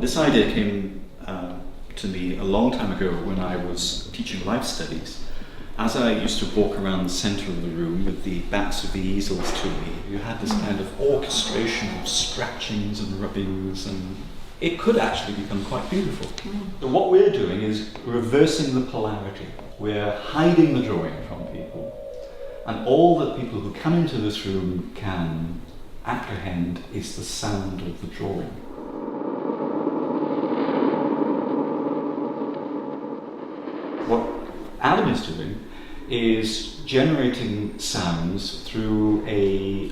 This idea came to me a long time ago when I was teaching life studies. As I used to walk around the centre of the room with the backs of the easels to me, you had this kind of orchestration of scratchings and rubbings, and it could actually become quite beautiful. So what we're doing is reversing the polarity. We're hiding the drawing from people, and all that people who come into this room can apprehend is the sound of the drawing. What Adam is doing is generating sounds through a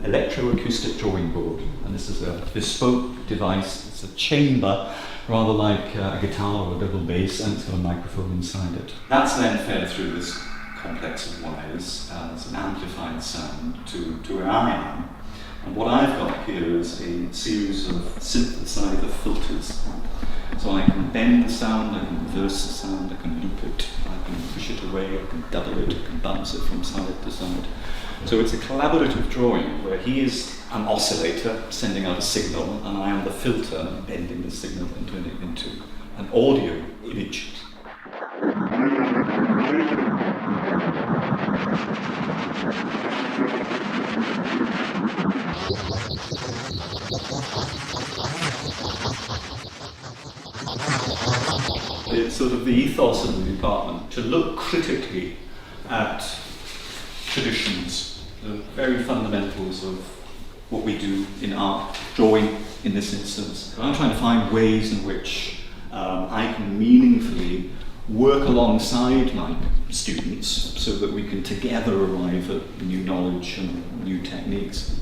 electroacoustic drawing board, and this is a bespoke device. It's a chamber, rather like a guitar or a double bass, and it's got a microphone inside it. That's then fed through this complex of wires as an amplified sound to where I am. And what I've got here is a series of synthesizer filters. So I can bend the sound, I can reverse the sound, I can loop it, I can push it away, I can double it, I can bounce it from side to side. So it's a collaborative drawing where he is an oscillator sending out a signal, and I am the filter bending the signal and turning it into an audio image. It's sort of the ethos of the department to look critically at traditions, the very fundamentals of what we do in art, drawing in this instance. I'm trying to find ways in which I can meaningfully work alongside my students so that we can together arrive at new knowledge and new techniques.